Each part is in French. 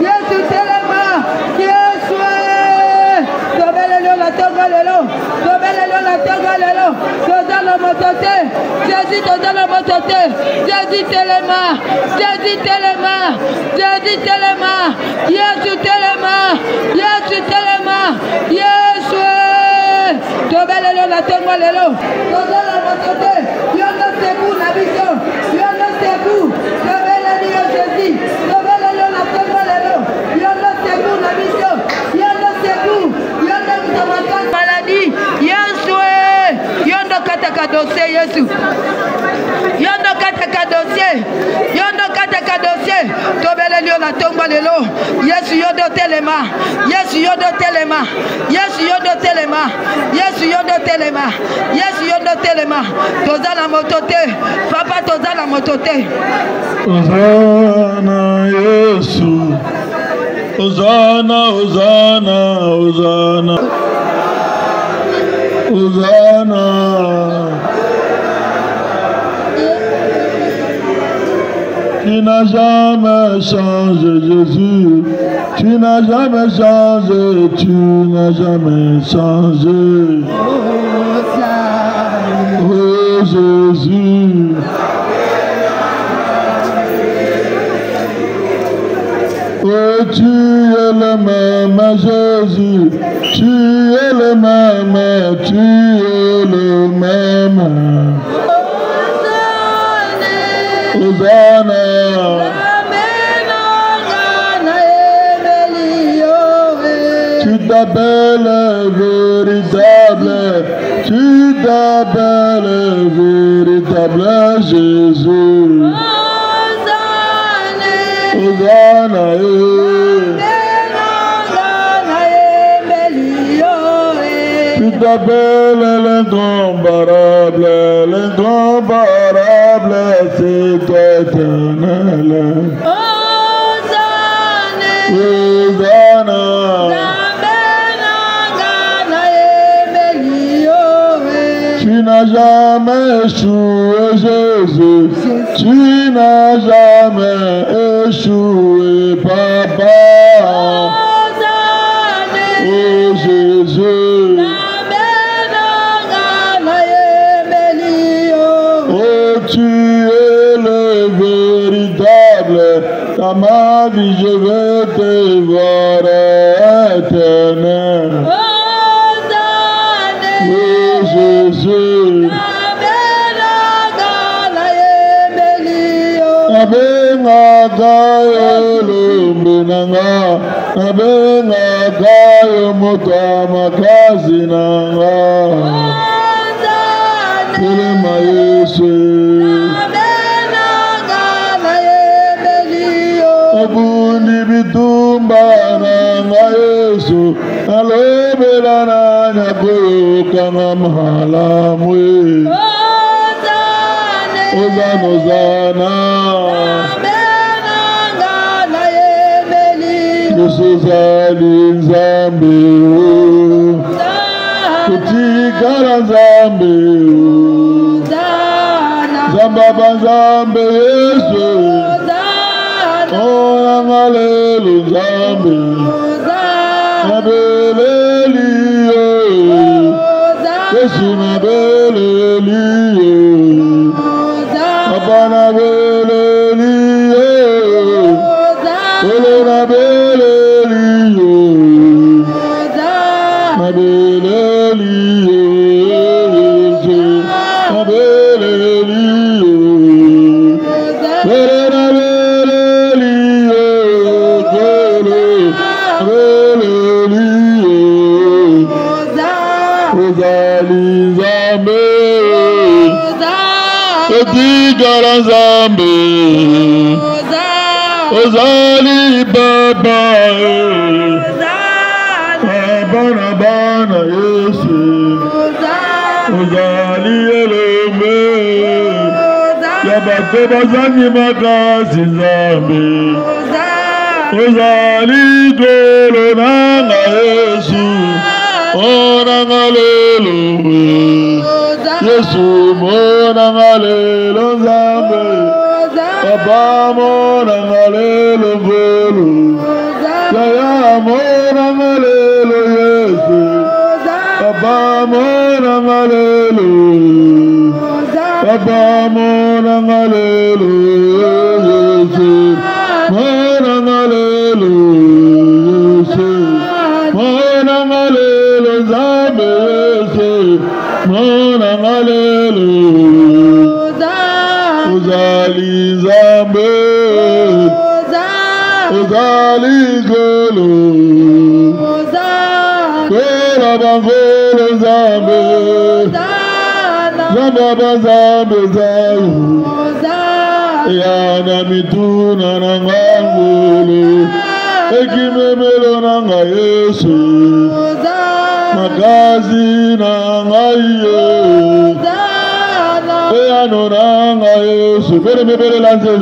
Yesu telema. Yesu. Tobelelo la tongolelo. Tobelelo la tongolelo. Tozalo motote. Jésus tozalo motote. Jésus telema. Jésus telema. Jésus telema. Yesu telema. Yesu telema. Yesu. Tobelelo la tongolelo. Tozalo motote. Yono seku na biso. Yono seku. Tobelelo Jésus. Tobelelo la tongolelo. Yono seku na biso. Yono seku. Yono mtamaka maladie. Yesu. Yono kataka dossier Yesu. Yono kataka dossier. Yono kataka dossier. Tobelelo la tongolelo. Yesu yodo telema. Yesu yodo telema. Yesu yodo telema. Yesu yodo telema. Yesu yodo telema. Tozala motote. Papa tozala motote. Hosanna Yesu. Hosanna, Hosanna, Hosanna. Hosanna. Tu n'as jamais changé, Jésus. Tu n'as jamais changé, tu n'as jamais changé. Oh Jésus. Oh, tu es le même Jésus. Tu es le même, tu es le même. Hosanna. Tu t'appelles véritable, tu t'appelles véritable Jésus. Hosanna. Tu t'appelles l'incomparable, l'incomparable, c'est toi éternel. Hosanna. Tu n'as jamais échoué, Jésus. Tu n'as jamais échoué, Papa. Oh Jésus. Oh, tu es le véritable. Dans ma vie, je vais te voir éternel. Oh Jésus. Abenga gayo lumbinanga, abenga gayo mutama kazinanga. Telema Yesu. Obundi bitumba nanga Yesu, alobela na nyagoka ngamalamwe. Hosanna, Hosanna. Yesu zali Nzambe, kutikala Nzambe, Zamba Nzambe Yesu. Oh, ngalelo Nzambe, nabeleli Yesu nabeleli. Abana beleli, Olona beleli, Nabeleli, Nabeleli, Olona beleli, Nabeleli, Ozali Nzambe. Odigara Nzambe, Ozali Baba, Abana Bana Yesu, Ozali Eleme, Yabate Bazangi Makasi Nzambe, Ozali Dolo Nanga Yesu, Onanga Lelo. Yesu mona ngalelo Nzambe, Papa mona ngalelo velu. Alléluia. Papa mon Alléluia. Mon Alléluia. Mon Alléluia. Mon Alléluia. Uzali Zambe. Uzali Golo. Kola Bangolo Zambe. Zamba Zambe Zayu. Yana mituna nangangolo. Ekimemelo nanga Yesu. Makazi nangaye. Eyano nanga Yesu. Bere lanze.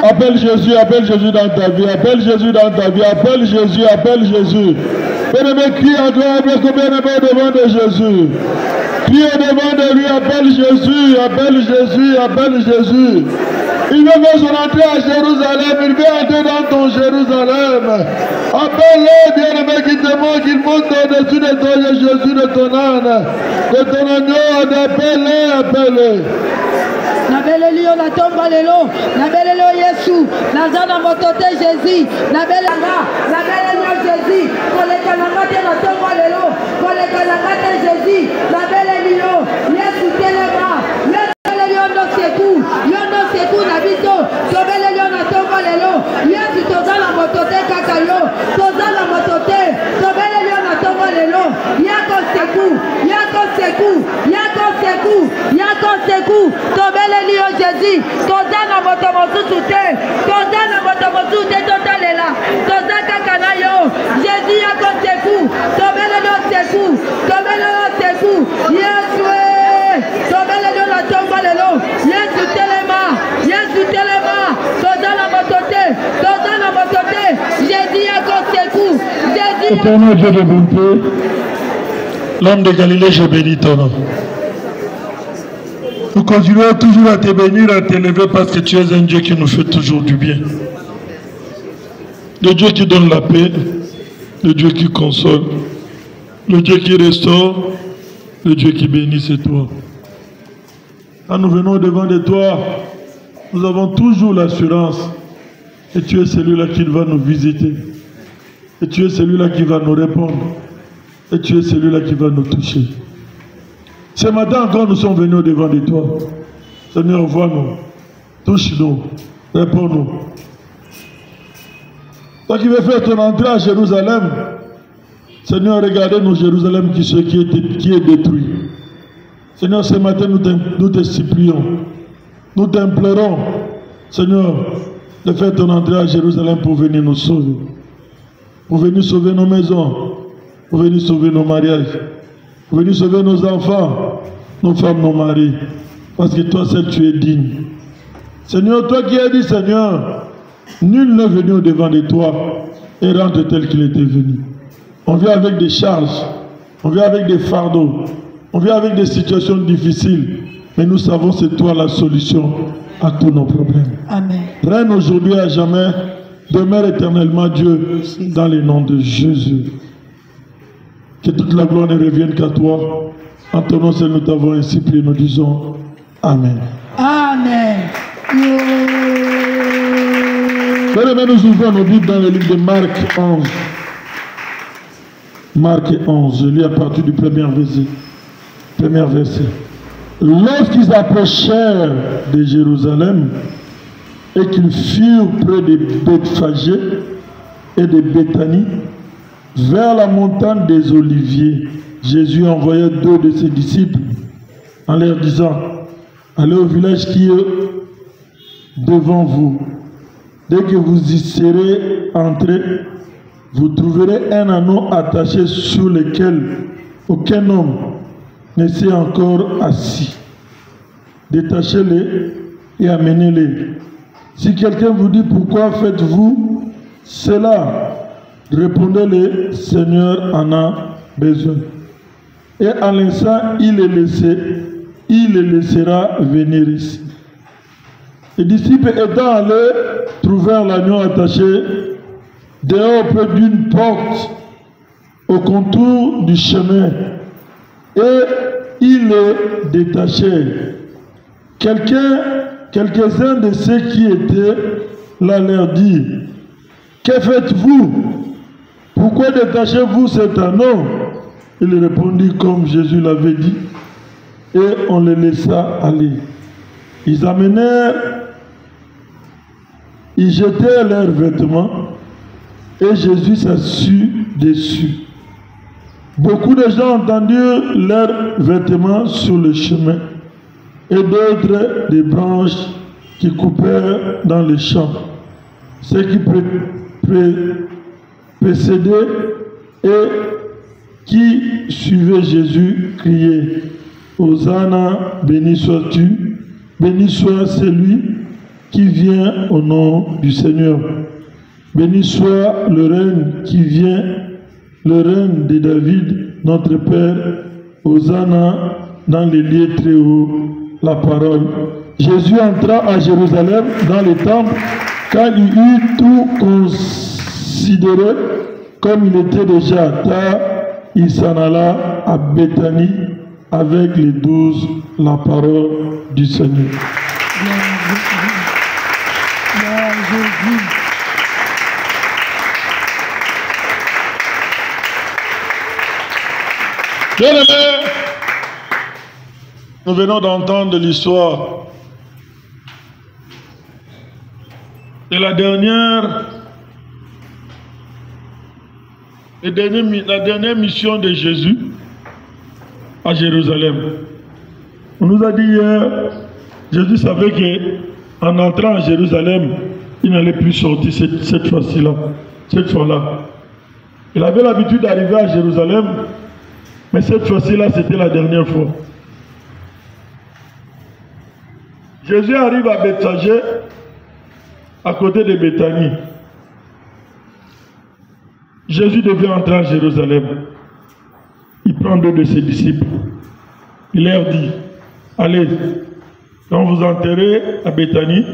Appelle Jésus dans ta vie, appelle Jésus dans ta vie, appelle Jésus. Bien-aimé, crie encore, bien-aimé devant de Jésus. Crie devant de lui, appelle Jésus. Il veut faire son entrée à Jérusalem, il veut entrer dans ton Jérusalem. Appelle-le, bien-aimé, qui te montre qu'il monte au-dessus de toi, Jésus, de ton âne, de ton agneau, appelle-le. Nabeleli la tomba lelo, nabelelo Yesu, nazana motote Jésus, nabelanga, nabelelo Jésus, koleka nangate la tomba lelo, koleka nangate Jésus, nabeleli yo, Yesu telema, nabeleli no seku nabito, tobeleli na tomba lelo, Yesu tozala motote kakayo, tozala motote, tobeleli na tomba lelo, yako seku, tobeleli yo Jésus, tozana motomosusu te, totalela, tozaka kana yo, Jésus yako seku, tobeleli seku, Yesu tobeleli na tomba lelo, Yesu telema, tozana motote, Jésus yako seku, Éternel Dieu de bonté, l'homme de Galilée, je bénis ton nom. Nous continuons toujours à te bénir, à t'élever parce que tu es un Dieu qui nous fait toujours du bien. Le Dieu qui donne la paix, le Dieu qui console, le Dieu qui restaure, le Dieu qui bénit, c'est toi. Quand nous venons devant de toi, nous avons toujours l'assurance que tu es celui-là qui va nous visiter. Et tu es celui-là qui va nous répondre. Et tu es celui-là qui va nous toucher. Ce matin encore, nous sommes venus devant de toi. Seigneur, vois-nous, touche-nous, réponds-nous. Toi qui veux faire ton entrée à Jérusalem, Seigneur, regardez nous Jérusalem qui est détruit. Seigneur, ce matin, nous te supplions, nous t'implorons, Seigneur, de faire ton entrée à Jérusalem pour venir nous sauver. Pour venir sauver nos maisons, pour venir sauver nos mariages, pour venir sauver nos enfants, nos femmes, nos maris. Parce que toi seul tu es digne. Seigneur, toi qui as dit, Seigneur, nul n'est venu au-devant de toi et rentre tel qu'il était venu. On vient avec des charges, on vient avec des fardeaux, on vient avec des situations difficiles. Mais nous savons que c'est toi la solution à tous nos problèmes. Amen. Règne aujourd'hui à jamais. Demeure éternellement Dieu dans le nom de Jésus. Que toute la gloire ne revienne qu'à toi. En ton nom seul nous t'avons ainsi prié, nous disons Amen. Amen. Bien-aimés, nous ouvrons nos Bibles dans le livre de Marc 11. Marc 11, je lis à partir du premier verset. Lorsqu'ils approchèrent de Jérusalem, et qu'ils furent près de Bethphagée et de Béthanie, vers la montagne des Oliviers, Jésus envoya 2 de ses disciples en leur disant, allez au village qui est devant vous. Dès que vous y serez entrés, vous trouverez un anneau attaché sur lequel aucun homme ne s'est encore assis. Détachez-les et amenez-les. Si quelqu'un vous dit pourquoi faites-vous cela, répondez-le, Seigneur en a besoin. Et à l'instant, il les laissera venir ici. Les disciples étant allés, trouvèrent l'agneau attaché dehors près d'une porte au contour du chemin. Et ils les détachèrent. Quelques-uns de ceux qui étaient là leur dirent, que faites-vous? Pourquoi détachez-vous cet anneau? Il répondit comme Jésus l'avait dit, et on les laissa aller. Ils jetèrent leurs vêtements, et Jésus s'assit dessus. Beaucoup de gens entendirent leurs vêtements sur le chemin, et d'autres des branches qui coupèrent dans les champs. Ceux qui précédaient et qui suivaient Jésus criaient, Hosanna, béni sois-tu, béni soit celui qui vient au nom du Seigneur. Béni soit le règne qui vient, le règne de David, notre Père. Hosanna dans les lieux très hauts, la parole. Jésus entra à Jérusalem dans le temple quand il eut tout considéré, comme il était déjà tard, il s'en alla à Béthanie avec les 12, la parole du Seigneur. Bien-aimés, nous venons d'entendre l'histoire de la dernière mission de Jésus à Jérusalem. On nous a dit hier, Jésus savait qu'en entrant à Jérusalem, il n'allait plus sortir cette fois-là. Il avait l'habitude d'arriver à Jérusalem, mais cette fois-ci-là, c'était la dernière fois. Jésus arrive à Bethphagée, à côté de Béthanie. Jésus devait entrer à Jérusalem. Il prend 2 de ses disciples. Il leur dit, allez, quand vous enterrez à Béthanie,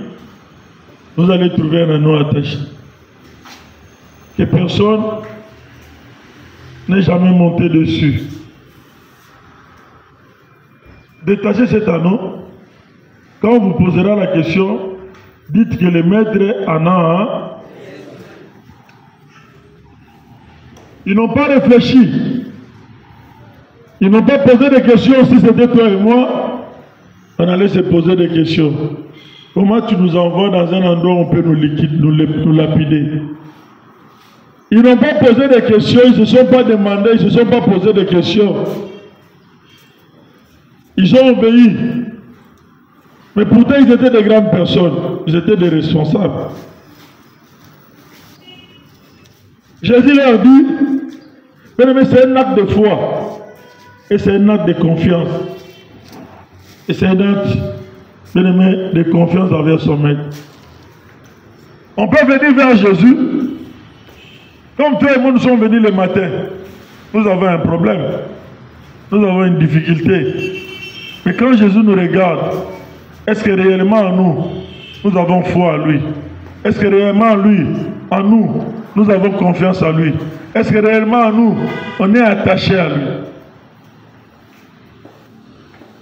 vous allez trouver un anneau attaché. Que personne n'est jamais monté dessus. Détachez cet anneau. Quand on vous posera la question, dites que le maître en a un. Ils n'ont pas réfléchi. Ils n'ont pas posé de questions. Si c'était toi et moi, on allait se poser des questions. Comment tu nous envoies dans un endroit où on peut nous lapider? Ils n'ont pas posé de questions, ils ne se sont pas demandé, ils ne se sont pas posé de questions. Ils ont obéi. Mais pourtant, ils étaient des grandes personnes. Ils étaient des responsables. Jésus leur dit, mais c'est un acte de foi. Et c'est un acte de confiance. Et c'est un acte de confiance envers son maître. On peut venir vers Jésus. Comme toi et moi, nous sommes venus le matin. Nous avons un problème. Nous avons une difficulté. Mais quand Jésus nous regarde, est-ce que réellement en nous, nous avons foi en lui? Est-ce que réellement en nous, nous avons confiance en lui? Est-ce que réellement en nous, on est attaché à lui?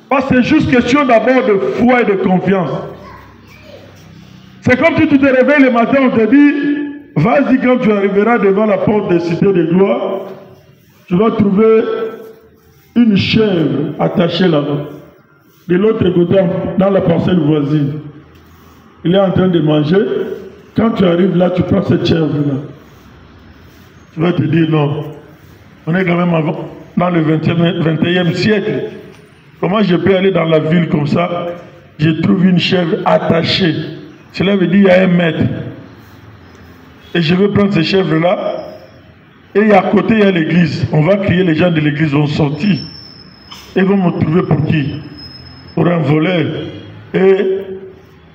Parce que c'est juste question d'abord de foi et de confiance. C'est comme si tu te réveilles le matin, on te dit, vas-y, quand tu arriveras devant la porte des cités de gloire, tu vas trouver une chèvre attachée là-bas. De l'autre côté, dans la parcelle voisine. Il est en train de manger. Quand tu arrives là, tu prends cette chèvre-là. Tu vas te dire non. On est quand même dans le 21e siècle. Comment je peux aller dans la ville comme ça? Je trouve une chèvre attachée. Cela veut dire qu'il y a 1 mètre. Et je vais prendre ces chèvres-là. Et à côté, il y a l'église. On va crier, les gens de l'église vont sortir. Et vont me trouver pour qui? Pour un voleur. Et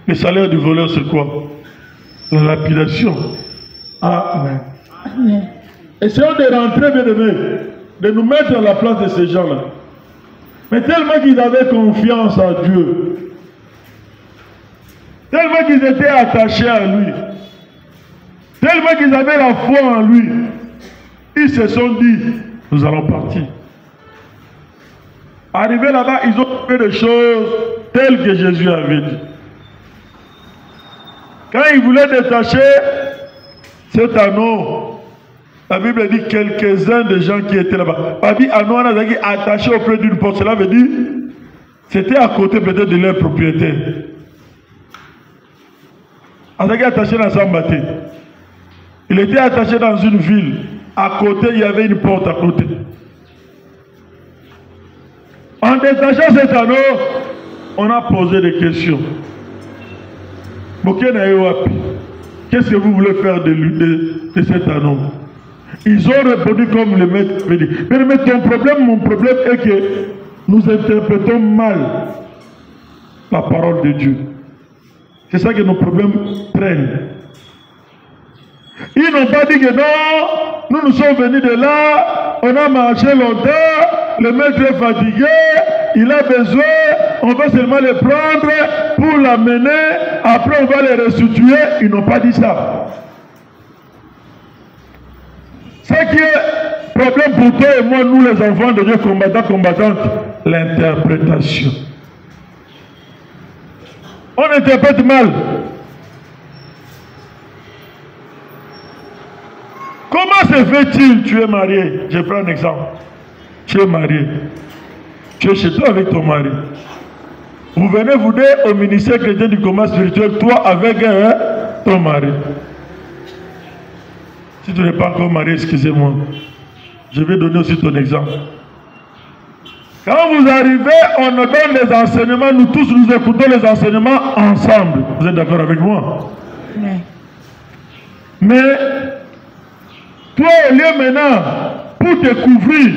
le salaire du voleur, c'est quoi? La lapidation. Amen. Essayons de rentrer, bien aimés, de nous mettre à la place de ces gens-là. Mais tellement qu'ils avaient confiance en Dieu, tellement qu'ils étaient attachés à lui, tellement qu'ils avaient la foi en lui, ils se sont dit, nous allons partir. Arrivé là-bas, ils ont fait des choses telles que Jésus avait dit. Quand ils voulaient détacher cet anneau, la Bible dit quelques-uns des gens qui étaient là-bas. Babi anneau attaché auprès d'une porte. Cela veut dire c'était à côté peut-être de leur propriétaire. Attaché dans Sambaté. Il était attaché dans une ville. À côté, il y avait une porte à côté. En détachant cet anneau, on a posé des questions. Qu'est-ce que vous voulez faire de cet anneau? Ils ont répondu comme le maître avait dit. Mais ton problème, mon problème est que nous interprétons mal la parole de Dieu. C'est ça que nos problèmes prennent. Ils n'ont pas dit que non, nous sommes venus de là, on a marché longtemps, le maître est fatigué, il a besoin, on va seulement le prendre pour l'amener, après on va le restituer. Ils n'ont pas dit ça. Ce qui est problème pour toi et moi, nous les enfants de Dieu, combattantes, l'interprétation. On interprète mal. Comment se fait-il? Tu es marié. Je prends un exemple. Tu es marié. Tu es chez toi avec ton mari. Vous venez vous dire au ministère chrétien du combat spirituel, toi avec ton mari. Si tu n'es pas encore marié, excusez-moi. Je vais donner aussi ton exemple. Quand vous arrivez, on nous donne les enseignements, nous tous nous écoutons les enseignements ensemble. Vous êtes d'accord avec moi? Oui. Mais toi, au lieu maintenant, pour te couvrir,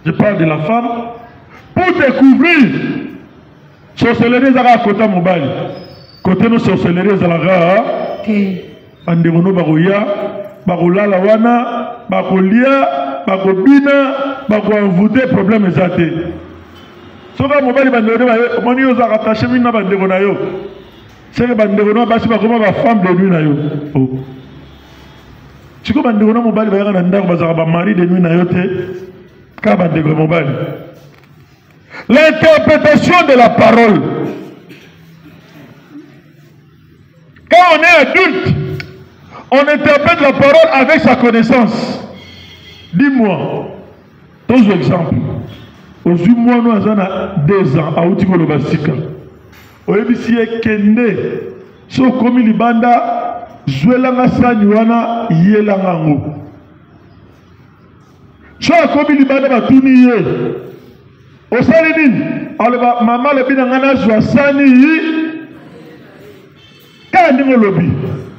je parle de la femme, pour te couvrir, sorcellerie à côté mobile, côté nos sorcelleries à la Banderono baroya, barolala wana, barolia, barobina, baroenvoûter problème ezate. Soka mobile banderono bayo, moni oza rattaché mina banderono yo. C'est que banderono basi bakoma ba femme de nuit na yo. Oh. Siko banderono mobile bayaka na ndako bazaka ba mari de nuit na yo te. Ka banderono mobile. L'interprétation de la parole. Quand on est adulte, on interprète la parole avec sa connaissance. Dis-moi, deux exemples. Aujourd'hui, moi, nous avons 2 ans à Outikolo Basika. Au EBC, Kende, so komi libanda, Zwelanga Sanywana, Yelangango. So komi libanda batuni ye. Au Salinine, alors maman le binangana Zwasani yi. Quand on lobby.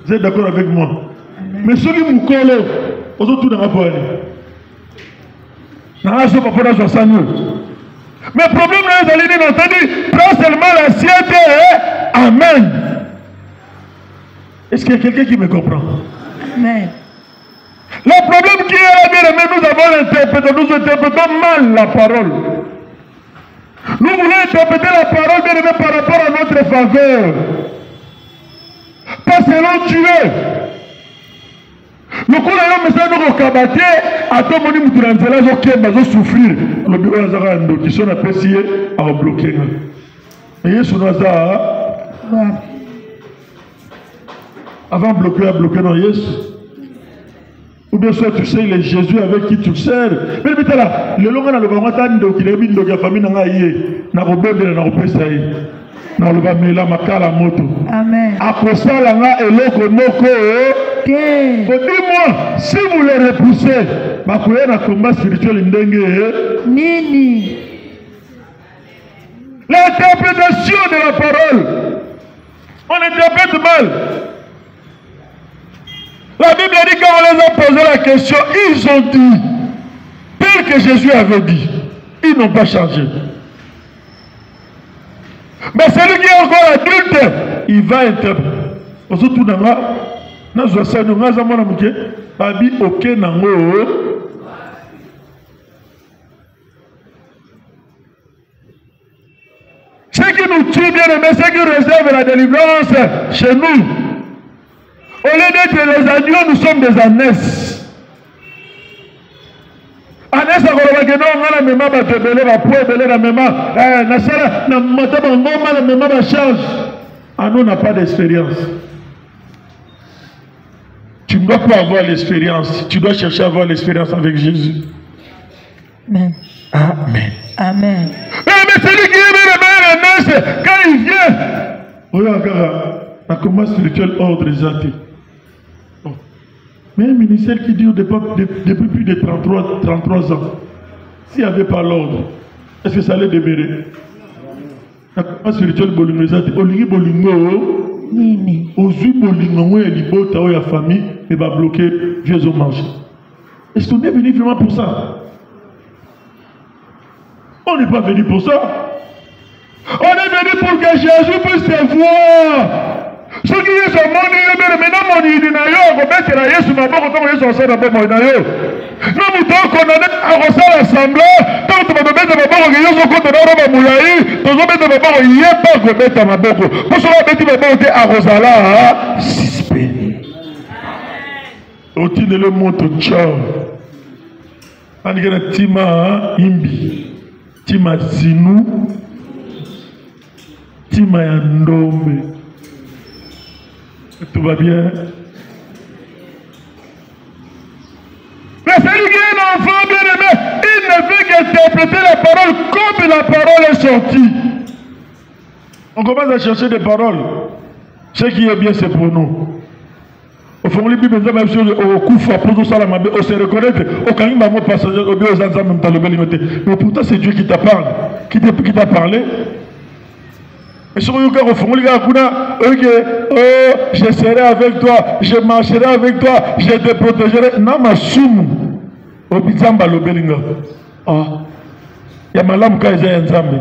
Vous êtes d'accord avec moi? Amen. Mais celui qui m'a collé, on a tout dans la poêle. Mais le problème, c'est que prends seulement l'assiette et Amen. Est-ce qu'il y a quelqu'un qui me comprend? Amen. Le problème qui est là, nous interprétons mal la parole. Nous voulons interpréter la parole bien aimé par rapport à notre faveur. Pas selon Dieu. Le coup là, mais ça nous cabaté à tout le monde qui est là, qui va souffrir. Le bureau de qui sont appréciés à bloquer. Et il y a avant de bloquer, à bloquer dans Yes. Ou bien soit tu sais, il est Jésus avec qui tu sers. Mais là, le long de la qui est mis dans la famille, n'a pas de Amen. Après ça, dis-moi, si vous les repoussez, vous pouvez un combat spirituel. Nini. L'interprétation de la parole. On interprète mal. La Bible dit quand on les a posé la question, ils ont dit, tel que Jésus avait dit, ils n'ont pas changé. Mais celui qui est encore adulte, il va interpréter. Surtout dans la ce qui nous tue bien aimé, c'est qui réserve la délivrance chez nous. Au lieu d'être les agneaux, nous sommes des ânesses. Ânesse agora que non, on a la mémoire, on a la mémoire, la mémoire change. Ah non, on n'a pas d'expérience. Tu ne dois pas avoir l'expérience. Tu dois chercher à avoir l'expérience avec Jésus. Amen. Amen. Amen. Mais celui qui est le meilleur, quand il vient, regarde, dans comment spirituel ordre des athées. Mais un ministère qui dure depuis plus de 33 ans, s'il n'y avait pas l'ordre, est-ce que ça allait demeurer? Dans comment spirituel bolingo des athées, olingi bolingo, ozu bolingo, il y a des beaux taos, il y a famille, mais va bloquer, Dieu ont mangé. Est-ce qu'on est venu vraiment pour ça? On n'est pas venu pour ça. On est venu pour que Jésus puisse te voir. Ce qui est son monde, maintenant mon idée n'a yo, on met la Yesu ma bonne, on est sur ça d'abord mon nayo. Nous nous devons condamner à recevoir l'assemblée. Tant que tu vas mettre ma bonne, Yesu contre notre moulaï, tu vas mettre ma bonne, il n'y a pas de mettre ma bonne. Pour cela, mettre ma bonne à Rosala, suspect. Au-dessus de le monte tchao. On a Tima Imbi, Tima Zinou, Tima Yandombe. Tout va bien. Mais celui qui est un enfant bien aimé, il ne fait qu'interpréter la parole comme la parole est sortie. On commence à chercher des paroles. Ce qui est bien, c'est pour nous. Au fond, les Bibles, même si au coup fort, pour tout ça, on se reconnaît au Kanima, mon passager, au bio, mais pourtant, c'est Dieu qui t'a parlé. Qui t'a parlé. Et sur le au fond, les gars, je serai avec toi, je marcherai avec toi, je te protégerai. Non, ma soum, au Bizamba, le Belinga. Il y a Malam Kaïza Nzambe.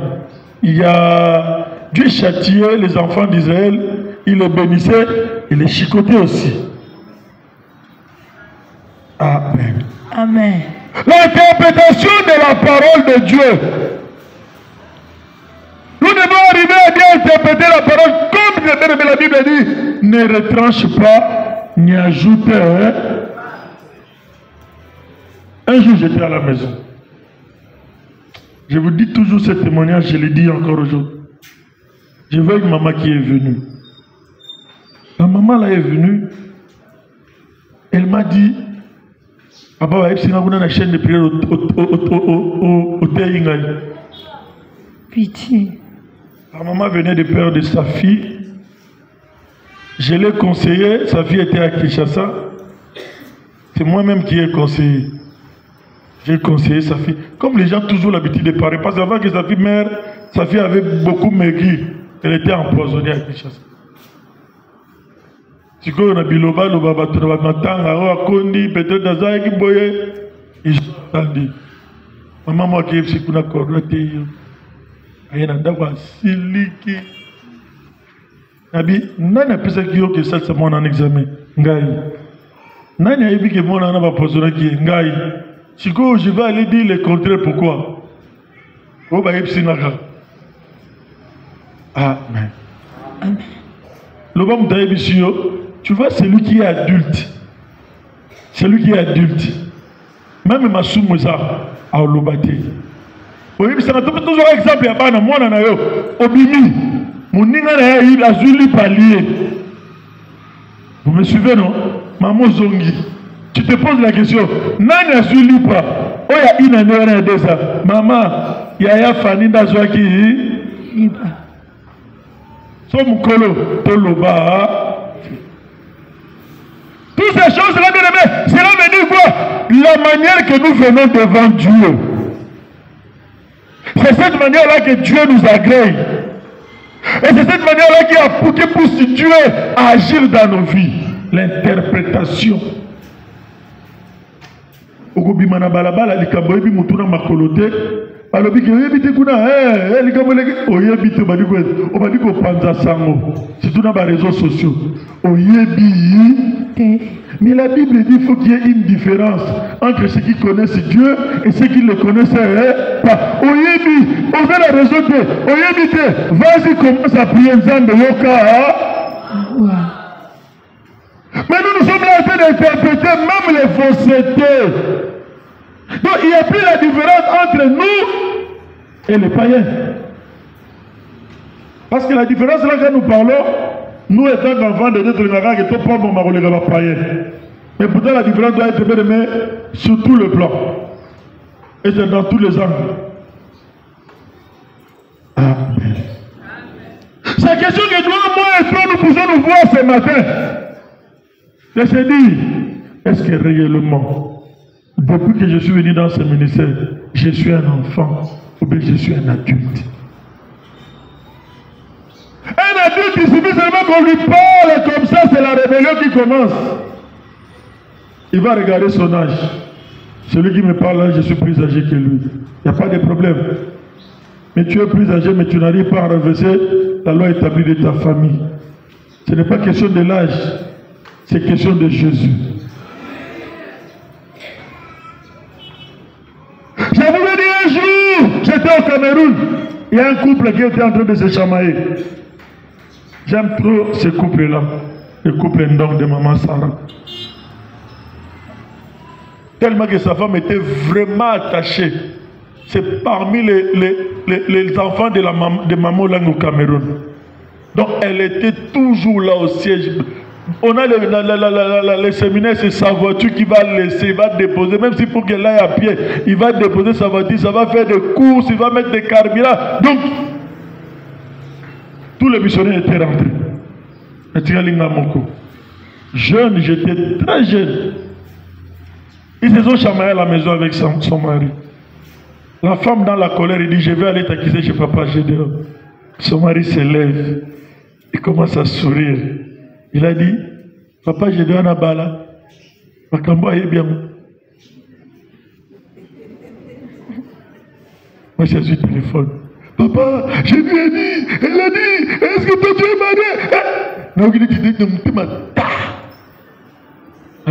Il y a Dieu châtiait les enfants d'Israël, il les bénissait, il les chicotait aussi. Amen. Amen. L'interprétation de la parole de Dieu. Nous devons arriver à bien interpréter la parole comme la Bible dit. Ne retranche pas, ni ajoute. Un jour, j'étais à la maison. Je vous dis toujours ce témoignage, je le dis encore aujourd'hui. Je vois une maman qui est venue. La maman là est venue. Elle m'a dit, Papa, il y a une chaîne de prière au Téingaï. Pitié. La maman venait de perdre sa fille. Je l'ai conseillé, sa fille était à Kinshasa. C'est moi-même qui ai conseillé. J'ai conseillé sa fille. Comme les gens ont toujours l'habitude de parler, parce qu'avant que sa fille meure, sa fille avait beaucoup maigri. Elle était empoisonnée à Kinshasa. Si on a biloba, peut-être dans un équipe, ils ont dit, maman, moi qui ai fait une correcte. Siliki. Nabi, nani a pensé que ça c'est mon examen. Ngai. Nani a dit que mon ana va poser qui ngai. Chico, je vais aller dire le contraire pourquoi. Oh bah ipsinaka. Amen. Amen. Le bon d'aibisio, tu vois celui qui est adulte. Celui qui est adulte. Même ma soumouza a olobate. Oui, c'est toujours un exemple. Moi, Obimi, mon nina il a zuli palier. Vous me suivez, non? Maman Zongi. Tu te poses la question. Nani a zuli pas? Oh, il y a une année de ça. Maman, il y a Fanny Dazwaki. Son colo, Toloba. Toutes ces choses-là, bien aimé, cela veut dire quoi? La manière que nous venons devant Dieu. C'est cette manière-là que Dieu nous agrée. Et c'est cette manière-là qui pousse Dieu à agir dans nos vies. L'interprétation. Okobimana balabala likambo ebi mutuna makolote. Balobi ke yebite kuna likambo leki oyebite obadiko panza sango. C'est tout dans les réseaux sociaux. Oyebi. Mais la Bible dit qu'il faut qu'il y ait une différence entre ceux qui connaissent Dieu et ceux qui ne le connaissent pas. Oyebi, on fait la raison de Oyebi, vas-y, commence à prier Nzambe Yoka. Mais nous sommes là en train d'interpréter même les faussetés. Donc il n'y a plus la différence entre nous et les païens. Parce que la différence là quand nous parlons, nous étant enfants de notre naga, qui sont pas mon païen. Mais pourtant la différence doit être bien sur tout le plan. Et c'est dans tous les angles. Amen. C'est la question que moi et toi nous pouvons nous voir ce matin. De se dire, est-ce que réellement, depuis que je suis venu dans ce ministère, je suis un enfant ou bien je suis un adulte? Un adulte, il suffit seulement qu'on lui parle comme ça, c'est la rébellion qui commence. Il va regarder son âge. Celui qui me parle là, je suis plus âgé que lui. Il n'y a pas de problème. Mais tu es plus âgé, mais tu n'arrives pas à renverser la loi établie de ta famille. Ce n'est pas question de l'âge, c'est question de Jésus. Je voulais dire un jour, j'étais au Cameroun, il y a un couple qui était en train de se chamailler. J'aime trop ce couple-là, le couple Ndong de maman Sarah. Tellement que sa femme était vraiment attachée. C'est parmi les enfants de maman Lang au Cameroun. Donc elle était toujours là au siège. On a le séminaire, c'est sa voiture qui va laisser, il va déposer, même s'il faut qu'elle aille à pied, il va déposer sa voiture, ça va faire des courses, il va mettre des carburants. Donc, tous les missionnaires étaient rentrés. Jeune, j'étais très jeune. Ils se sont chamaillés à la maison avec son mari. La femme dans la colère, il dit, je vais aller t'acquiser chez papa Gédéon. Son mari se lève, il commence à sourire. Il a dit, papa Gédéon a bala, Makambo aye bien. Moi j'ai su téléphone. Papa, je lui ai dit, elle a dit, est-ce que toi tu es marié? Non, il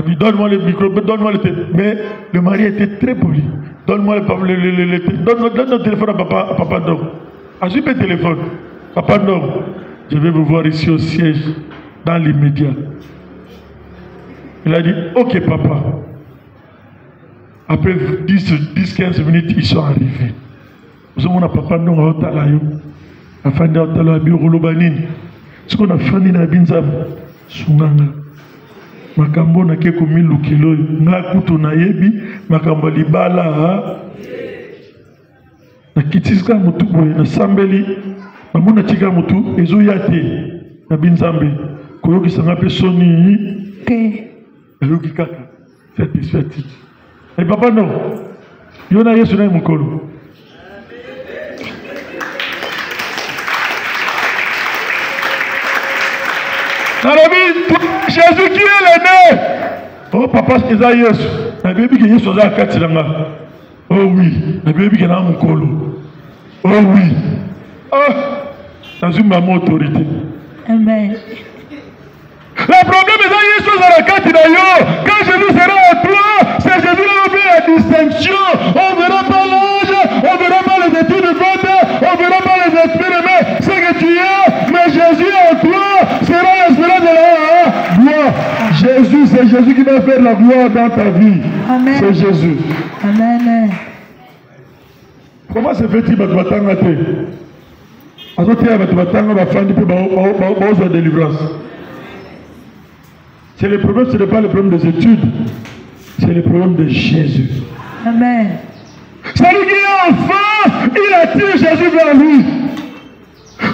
dit, donne-moi le micro, donne-moi le téléphone. Mais le mari était très poli. Donne-moi le téléphone à papa Dom. Ajoute le téléphone. Papa Dom, je vais vous voir ici au siège, dans l'immédiat. Il a dit, ok papa. Après 10-15 minutes, ils sont arrivés. Nous avons un papa Dom à Otalayo. La fin de Otalayo, à Biorolobanine. Ce qu'on a fait, c'est que Binzam, Sunanga. Makambo na keko milu kilo nga kutu na yebi makambo libala na kitiska mutu boye na sambeli mamuna tika mutu ezo yate na binzambe koyoki sanga pe soni ke eloki kaka feti et papa non yona yesu na mukolo Jésus qui est l'aîné. Oh papa, c'est ça Jésus. La Bible dit que Jésus a quatre langues. Oh oui. La Bible dit qu'il a un colo. Oh oui. Oh. Dans une maman autorité. Amen. Le problème est que Jésus a la quatre langues. Quand Jésus sera à toi, c'est Jésus qui a la distinction. On ne verra pas l'âge, on ne verra pas les études de vente, on ne verra pas les expériments. C'est que tu es, mais Jésus en toi sera l'espérance de la gloire. Jésus, c'est Jésus qui va faire la gloire dans ta vie. Amen. C'est Jésus. Amen. Comment se fait-il que tu vas t'engager? À côté, tu vas t'engager pour délivrance. C'est le problème, ce n'est pas le problème des études, c'est le problème de Jésus. Amen. Celui qui est enfant, il attire Jésus vers lui.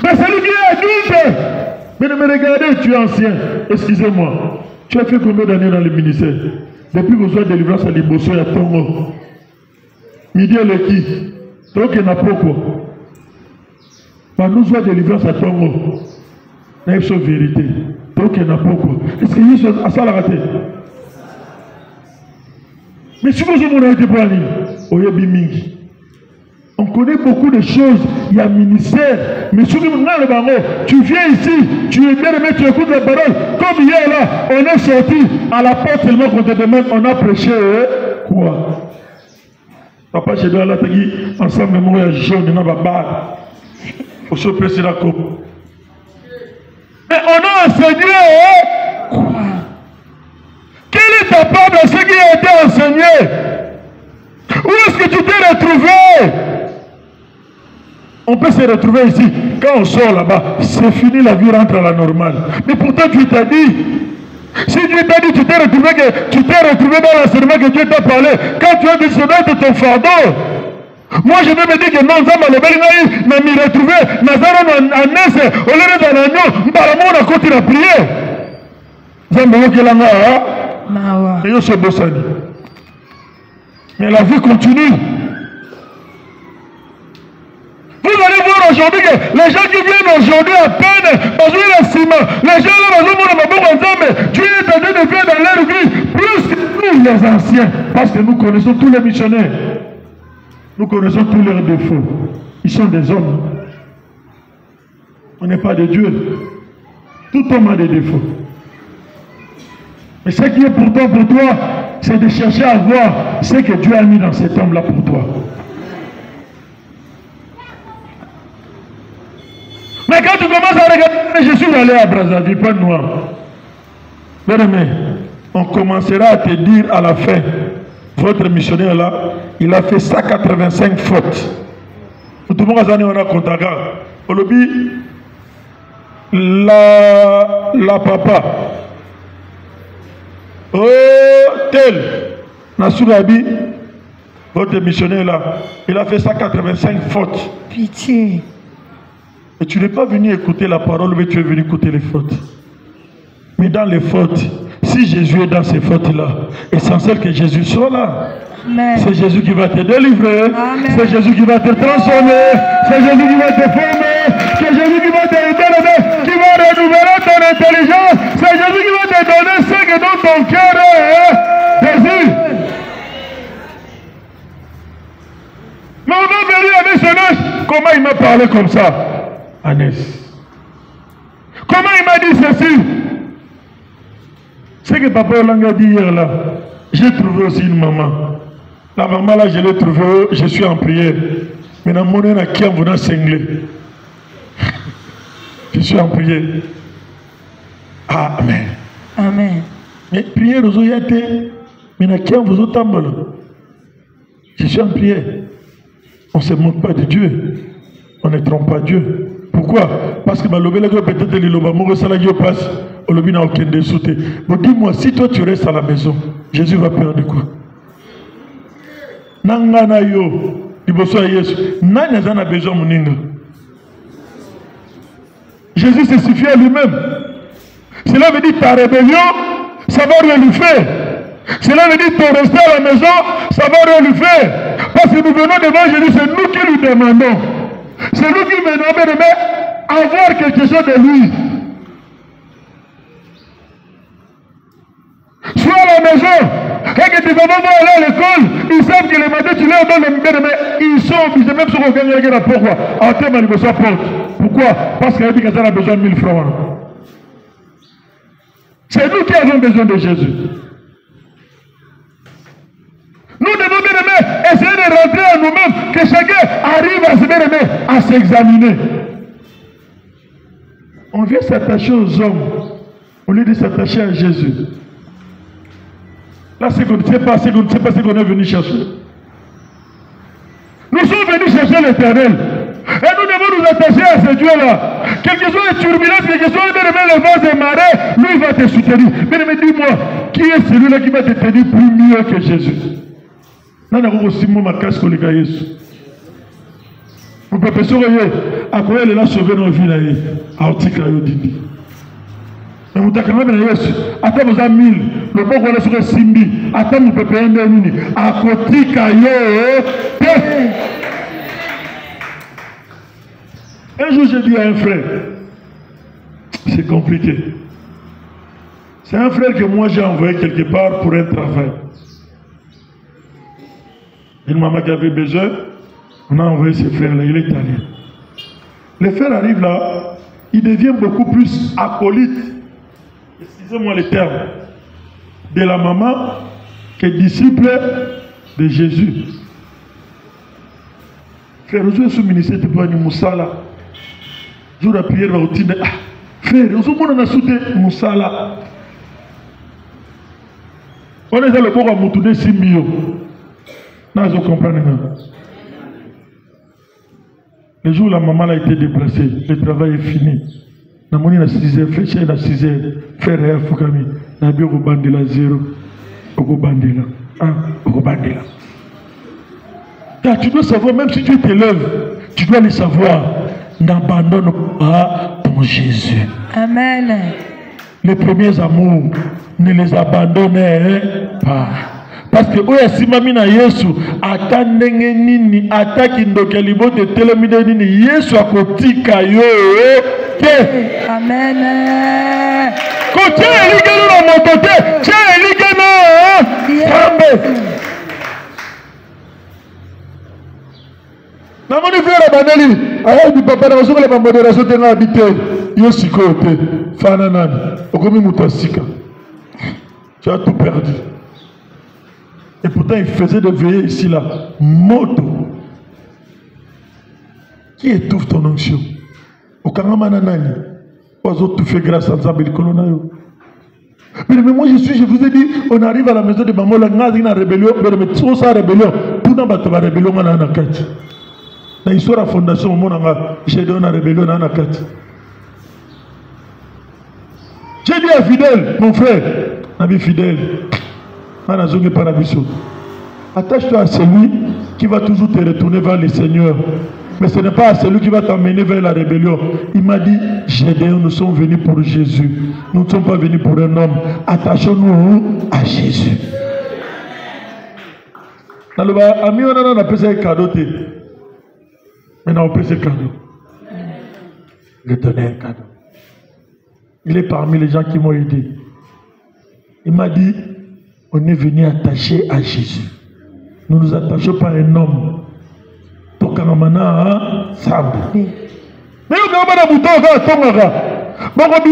Mais celui qui est adulte, mais ne me regardez, tu es ancien. Excusez-moi. Tu as fait combien d'années dans le ministère? Depuis que vous avez délivrance à Liboso et à Tongo. Midi et le qui? Donc il n'y a pas quoi. Mais nous avons délivrance à Tongo. Nous avons une vérité. Donc il n'y a pas quoi. Est-ce qu'il y a une chose à ça la rater? Mais si vous avez été pour aller, on connaît beaucoup de choses, il y a un ministère, mais si tu viens ici, tu es bien aimé, tu écoutes la parole, comme hier là, on est sorti à la porte seulement qu'on te demande, on a prêché, quoi? Papa, je dois aller ensemble, moi, il y a jaune, il y a une barre, il faut se presser la coupe. Mais on a enseigné, quoi? Quelle est ta part de ce qui a été enseigné? Ou que tu t'es retrouvé. On peut se retrouver ici. Quand on sort là-bas, c'est fini, la vie rentre à la normale. Mais pourtant, Dieu t'a dit. Si Dieu t'a dit, tu t'es retrouvé dans l'enseignement que Dieu t'a parlé. Quand tu as décidé de ton fardeau. Moi, je vais me dire que non, Zamba le Belinaï m'a mis retrouvé. Nazaro en Nesse, au lieu de l'agneau, Mbaramon a continué à prier. Zamba Wokelanga, hein? Et yo se bossani. Mais la vie continue. Vous allez voir aujourd'hui que les gens qui viennent aujourd'hui à peine, parce que le ciment, les gens là, Dieu est en train de faire dans leur vie plus que nous les anciens. Parce que nous connaissons tous les missionnaires. Nous connaissons tous leurs défauts. Ils sont des hommes. On n'est pas de Dieu. Tout homme a des défauts. Mais ce qui est pourtant pour toi, c'est de chercher à voir ce que Dieu a mis dans cet homme-là pour toi. Mais quand tu commences à regarder, je suis allé à Brazzaville, pas noir. Bien aimé, on commencera à te dire à la fin, votre missionnaire là, il a fait 185 fautes. Tout le monde a contact. Au lobby, la papa. Oh, tel. Nasurabi, votre missionnaire là, il a fait 185 fautes. Pitié. Et tu n'es pas venu écouter la parole, mais tu es venu écouter les fautes. Mais dans les fautes, si Jésus est dans ces fautes-là, essentiel que Jésus soit là. C'est Jésus qui va te délivrer. C'est Jésus qui va te transformer. C'est Jésus qui va te former. C'est Jésus qui va te donner, qui va renouveler ton intelligence. C'est Jésus qui va te donner ce que dans ton cœur est. Jésus. Mais on a venu avec son âge. Comment il m'a parlé comme ça? Agnès. Comment il m'a dit ceci? Ce que Papa Olanga a dit hier là, j'ai trouvé aussi une maman. La maman là, je l'ai trouvée, je suis en prière. Mais dans mon âme, qui a voulu s'engler? Je suis en prière. Amen. Amen. Mais prière aux oyate, mais dans qui a voulu t'emballer? Je suis en prière. On ne se moque pas de Dieu. On ne trompe pas Dieu. Pourquoi? Parce que peut-être les lobamoko salagio passe, au lobby n'a aucun dessouté. Mais dis-moi, si toi tu restes à la maison, Jésus va perdre quoi? Nangana yo, iboso Yesu, nani a besoin moninga. Jésus se suffit à lui-même. Cela veut dire ta rébellion, ça va rien lui faire. Cela veut dire ton rester à la maison, ça va rien lui faire. Parce que nous venons devant Jésus, c'est nous qui lui demandons. C'est nous qui venons de avoir quelque chose de lui. Soit à la maison, et que tes enfants vont aller à l'école, ils savent que les matins tu leur donnes les bien, ils sont obligés, même si on gagne un rapport, en termes de sa porte. Pourquoi? Parce qu'il a dit qu'il a besoin de 1000 francs. C'est nous qui avons besoin de Jésus. Nous devons bien aimer, essayer de rentrer en nous-mêmes, que chacun arrive à se bien aimer, à s'examiner. On vient s'attacher aux hommes au lieu de s'attacher à Jésus. Là, c'est qu'on ne sait pas, ce qu'on est venu chercher. Nous sommes venus chercher l'Éternel. Et nous devons nous attacher à ce Dieu-là. Quelles que soient les turbulences, quelles que soient les vents et marées, lui, il va te soutenir. Mais dis-moi, qui est celui-là qui va te tenir plus mieux que Jésus? Nous avons aussi ma casque au gars Jésus. Vous pouvez penser à quoi elle est là sauver nos vies. À Otika Yodini. Mais vous avez même Yesu. Attends, vous avez 1000. Le bon qu'on est sur le Simbi. Attends, vous pouvez payer un demi. À Kotika Yodini. Un jour, j'ai dit à un frère, c'est compliqué. C'est un frère que moi j'ai envoyé quelque part pour un travail. Une maman qui avait besoin, on a envoyé ce frère-là, il est italien. Le frère arrive là, il devient beaucoup plus acolyte, excusez-moi le terme, de la maman que disciple de Jésus. Frère, vous êtes sous ministère de Boani Moussala. Jour de prière, va au titre. Frère, vous êtes sous Moussala. On est dans le bon à Moutoune Simio. Non, je comprends. Le jour où la maman a été déplacée, le travail est fini. Na moni na 6h, fléché na 6h, faire rien Fukami. Na bio bandela 0, oko bandela 1, oko bandela. Car tu dois savoir, même si tu t'élèves, tu dois le savoir. N'abandonne pas ton Jésus. Amen. Les premiers amours, ne les abandonnez pas. Parce que oya simami na Yesu ata ndenge nini ata kindoke libote telemide nini Yesu akotika yo te. Amen. Ko tie eligeno na moto te, tie eligeno Sambe. Na moni frère bandeli aya di papa na bazonga la modération te na habité yo sikoyo te fana nani okomi muto asika. Tu as tout perdu. Et pourtant, il faisait de veiller ici, là. Moto. Qui étouffe ton onction? Au Kangamana Nani. Oiseau tout fait grâce à Nzambeli Kolonayo. Mais moi, je vous ai dit, on arrive à la maison de maman, la ngazi na rébellion, mais tout ça rébellion. Tout n'a pas de rébellion, on a un akati. Dans l'histoire de la fondation, on a j'ai donné une rébellion, on a un akati. J'ai dit à Fidèle, mon frère, ami fidèle. Attache-toi à celui qui va toujours te retourner vers le Seigneur. Mais ce n'est pas à celui qui va t'emmener vers la rébellion. Il m'a dit, Gédéon, nous sommes venus pour Jésus. Nous ne sommes pas venus pour un homme. Attachons-nous à Jésus. Ami, on a appelé ça un cadeau. Maintenant, on peut ce cadeau. Il donner un cadeau. Il est parmi les gens qui m'ont aidé. Il m'a dit, on est venu attacher à Jésus. Nous nous attachons pas à un homme. Tokangamana Sambe. Mais on a un bouton à Tongaga. Bon, 30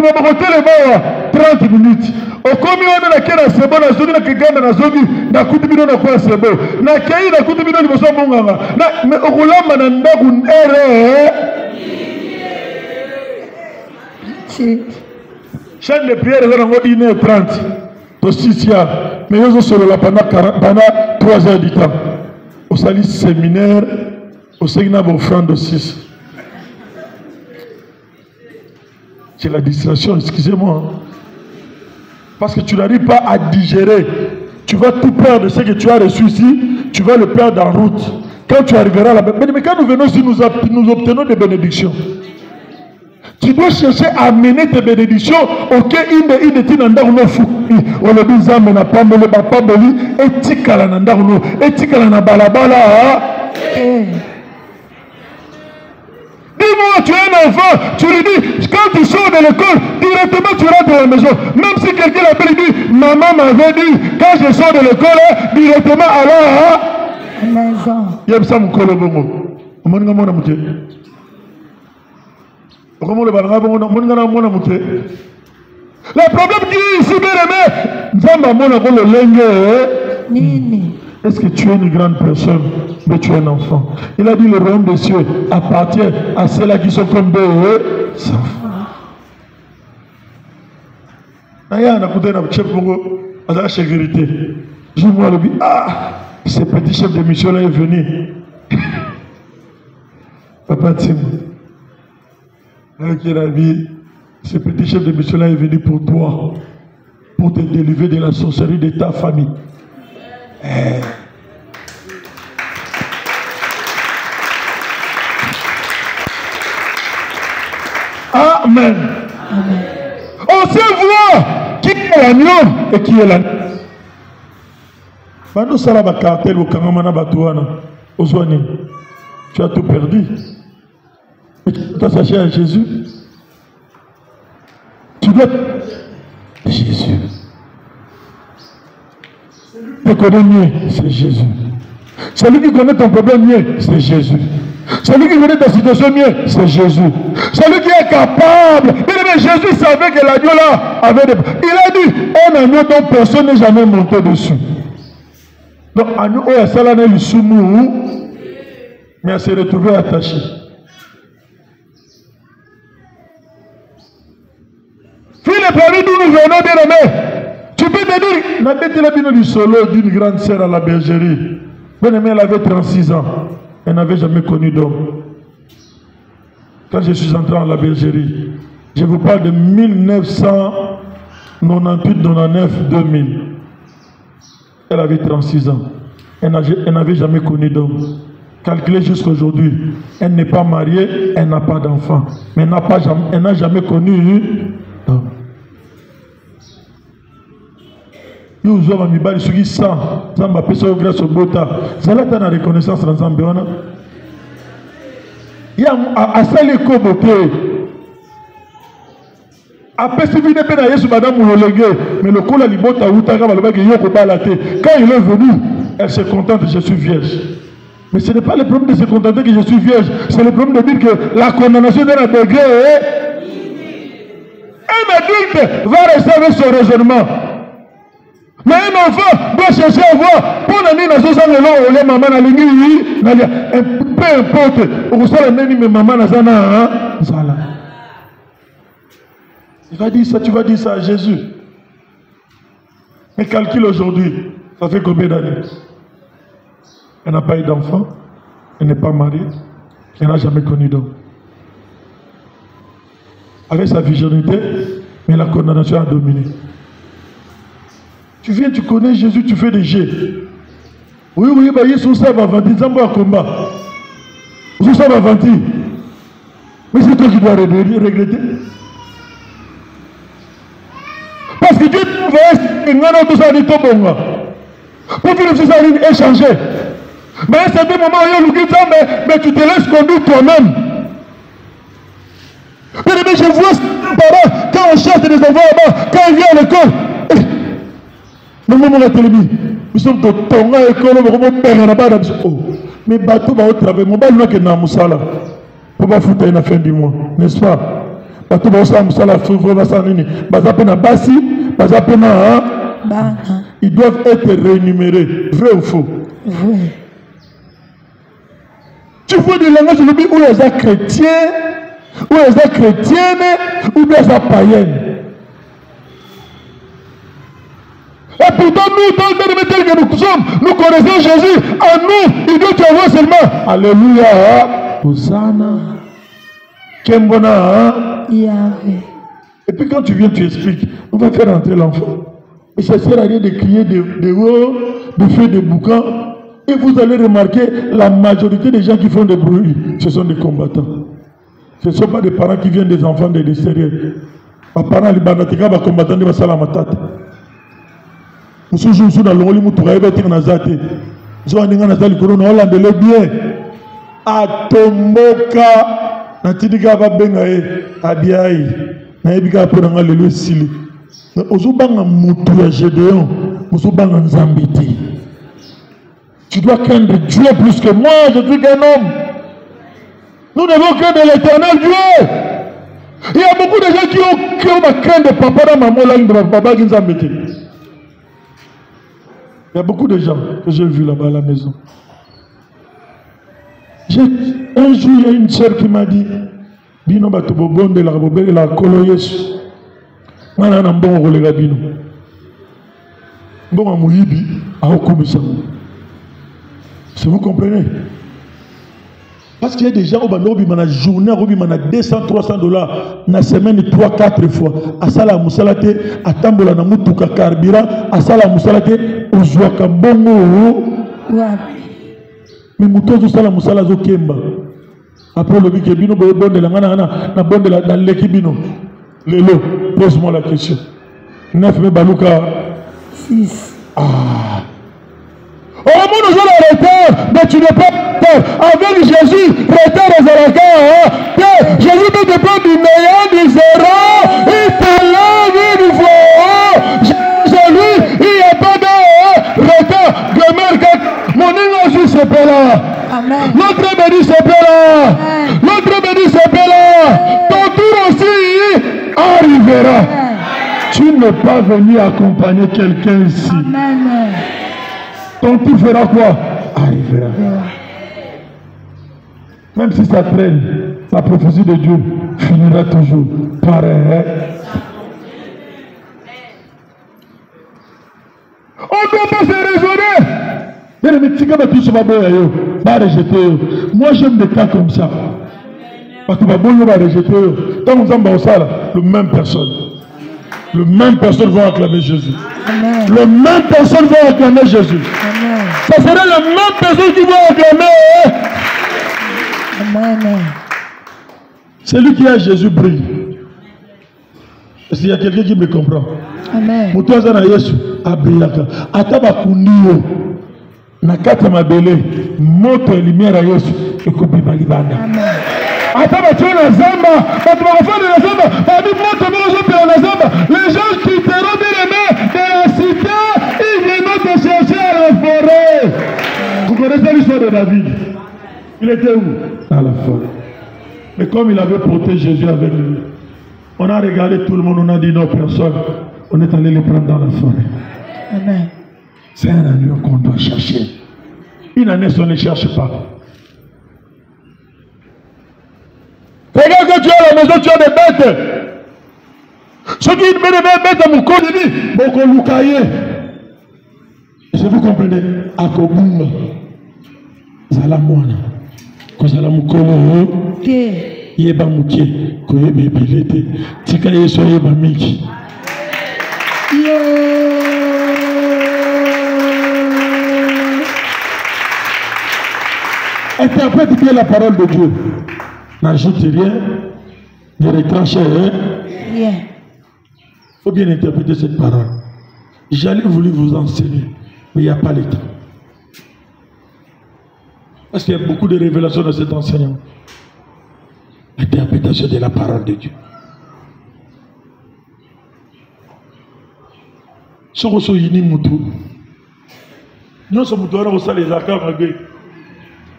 minutes. Au commis, on a la quête à Sebo, la zone de Kigana, la zone de Koutibino, la quoi Sebo. Na Kayi, la Koutibino, le Bosso Monganga. Mais au Roland, Mananda, une erreur. Chaîne de prière, elle a 1h30. Mais ils ont solo pendant 3 heures du temps. Au salut séminaire, au séminaire offrande de 6. C'est la distraction, excusez-moi. Parce que tu n'arrives pas à digérer. Tu vas tout perdre de ce que tu as reçu ici, tu vas le perdre en route. Quand tu arriveras là-bas. Mais quand nous venons ici, nous obtenons des bénédictions. Tu dois chercher à amener tes bénédictions auquel une tinanda uno fou. On le dit ça mais n'a pas me le papa beli etikala nanda uno etikala na balabala. Dis-moi, tu es un enfant, tu lui dis, quand tu sors de l'école, directement tu rentres à la maison. Même si quelqu'un l'appelle, il dit, maman m'avait dit, quand je sors de l'école, directement à la maison. Il y a ça mon colobongo. Le problème qui est ici, bien aimé, est-ce que tu es une grande personne, mais tu es un enfant? Il a dit le royaume des cieux appartient à ceux-là qui sont comme des enfants. Je me dis, ce petit chef de mission là est venu. Papa Tim. Avec la vie, ce petit chef de mission là est venu pour toi, pour te délivrer de la sorcellerie de ta famille. Amen. Amen. On sait voir qui est l'agneau et qui est l'agneau. Nous sommes là, cartel au Kangamana Batouana, au Zouani. Tu as tout perdu. Tu dois s'acheter à Jésus. Tu dois Jésus. Tu connais mieux, c'est Jésus. Celui qui connaît ton problème mieux, c'est Jésus. Celui qui connaît ta situation mieux, c'est Jésus. Celui qui est capable. Mais Jésus savait que l'agneau là avait des... Il a dit, un agneau dont personne n'est jamais monté dessus. Donc, agneau, il y a ça là, il est mais elle s'est retrouvée attachée. Fille parmi nous, nous venons bien aimés. Tu peux te dire, n'a pas été la bino du solo d'une grande sœur à la bergerie. Bien-aimée, elle avait 36 ans. Elle n'avait jamais connu d'homme. Quand je suis entré en la bergerie, je vous parle de 1998, 99, 2000. Elle avait 36 ans. Elle n'avait jamais connu d'homme. Calculez jusqu'à aujourd'hui. Elle n'est pas mariée, elle n'a pas d'enfant. Mais elle n'a jamais connu d'homme. Nous avons mis bali sugi 100. Zamba peso grâce au bota. Zalata na reconnaissance dans Zambiona. Ya asali ko boté. Apesi vide pe na Yesu madame Molenge, mais le kola libota utaka balobaki yoko balate. Quand il est venu, elle se contente, je suis vierge. Mais ce n'est pas le problème de se contenter que je suis vierge, c'est le problème de dire que la condamnation d'un degré est... Un adulte va rester avec son raisonnement. Mais un enfant doit chercher à voir pour l'année dans ce sens là où les mamans na lingi peu importe on sait la même mais maman na zana zala. Tu vas dire ça à Jésus. Mais calcule aujourd'hui, ça fait combien d'années? Elle n'a pas eu d'enfant, elle n'est pas mariée, elle n'a jamais connu d'homme. Avec sa virginité, mais la condamnation a dominé. Tu viens, tu connais Jésus, tu fais des jets. Oui, bah, Jésus va vanter, Zambo à combat. Jésus va vanter. Mais c'est toi qui dois regretter. Parce que Dieu va pour que nous allons échanger. Mais à un certain moment, mais tu te laisses conduire toi-même. Mais je vois ces parents, quand on cherche des enfants là-bas, quand ils viennent à l'école, nous sommes la télévision, nous sommes de Tonga, école, nous sommes là-bas, mais bateau va au travail, mon bal n'a que Namusala, pour pas foutre à la fin du mois, n'est-ce pas? Bateau va au Namusala, il va s'en aller, Bazapena Bassi, Bazapena, ils doivent être rémunérés, vrai ou faux? Vrai. Tu vois des langages où ils sont chrétiens, où ils sont chrétiennes, ou bien ils sont païennes. Et pourtant, nous, dans le tel que nous sommes, nous connaissons Jésus. En nous, il doit y avoir seulement. Alléluia. Hosanna. Kembona. Yahweh. Et puis quand tu viens, tu expliques. On va faire entrer l'enfant. Et ça ne sert à rien de crier de haut, de faire des boucans. Et vous allez remarquer, la majorité des gens qui font des bruits, ce sont des combattants. Ce ne sont pas des parents qui viennent des enfants de l'extérieur. Les parents, les banatika, les combattants, les salamatata. Nous sommes dans le monde où nous travaillons avec les Nazate. Nous sommes dans le monde où nous avons bien. Atomoka, Natidika va bengae, Abiaï, Naibika pour nous le sili. Nous sommes dans le monde où nous sommes dans le Zambiti. Tu dois craindre Dieu plus que moi, je suis qu'un homme. Nous devons craindre l'éternel Dieu. Il y a beaucoup de gens qui ont crainte de papa dans maman là, de papa qui nous a mis. Il y a beaucoup de gens que j'ai vus là-bas à la maison. Un jour, il y a une sœur qui m'a dit, Bino Batobobon de la Bobé, la Koloyesu. Moi, je suis un bon relais Bino. Bon, à Mouyibi, à Okumisa. Si vous comprenez. Parce qu'il y a des gens qui ont une journée, qui ont 200, 300 dollars, dans la semaine 3, 4 fois. À ça, la moussalate, à Tambola, na Moutuka Karbira, à ça, la moussalate, au Zouakambongo. Mais Moutou, tout ça, la moussala zo Kemba. Après le week-end, Bino, bon de la Mana, na bon de la l'équibino. Lélo, pose-moi la question. 9 mai Balouka. 6. Ah. Au moment où nous allons retard, mais tu n'es pas retard. Avec Jésus, retard aux arrogants. Jésus te dépend du meilleur, du zéro. Il te lève une fois. Jésus, il n'y a pas de retard. Mon nom aussi se là. Amen. L'autre béni se là. L'autre béni se là. Ton tour aussi arrivera. Tu n'es pas venu accompagner quelqu'un ici. Amen. Ton tour fera quoi? Arrivera. Même si ça traîne, la prophétie de Dieu finira toujours par un. On ne doit pas se raisonner. Moi j'aime des cas comme ça. Parce que va rejeter. Tant nous avons ça, le même personne. Le même personne va acclamer Jésus. Amen. Le même personne va acclamer Jésus. Amen. Ça serait la même personne qui va acclamer. Amen. Celui qui a Jésus brille. Est-ce qu'il y a quelqu'un qui me comprend? Amen. Mutoza na Yesu abrillaka. Ataba kunio. Nakata mabele. Moto et lumière à Yesu. Ekubima libanda. Amen. Ataba tuna zamba. Ataba fana na zamba. Abi moto mozo pe na zamba. Les gens qui te rendent de la cité, ils viennent te chercher à la forêt. Vous connaissez l'histoire de David? Il était où? Dans la forêt. Mais comme il avait porté Jésus avec lui, on a regardé tout le monde, on a dit non, personne. On est allé les prendre dans la forêt. Amen. C'est un agneau qu'on doit chercher. Une année, on ne cherche pas. Regarde que tu es à la maison, tu as des bêtes. Ceux qui mettent des bêtes à mon corps, ils disent, bon, qu'on loukaye. Est-ce que vous comprenez? Akobunga. Zala moana. Kozala mukolo. Yeba muke. Koyebe bilete. Tika yeso yeba miki. Interprète bien la parole de Dieu. N'ajoute rien. Ne retranche rien. Rien. Il faut bien interpréter cette parole. J'allais voulu vous enseigner, mais il n'y a pas le temps. Parce qu'il y a beaucoup de révélations dans cet enseignement. L'interprétation de la parole de Dieu.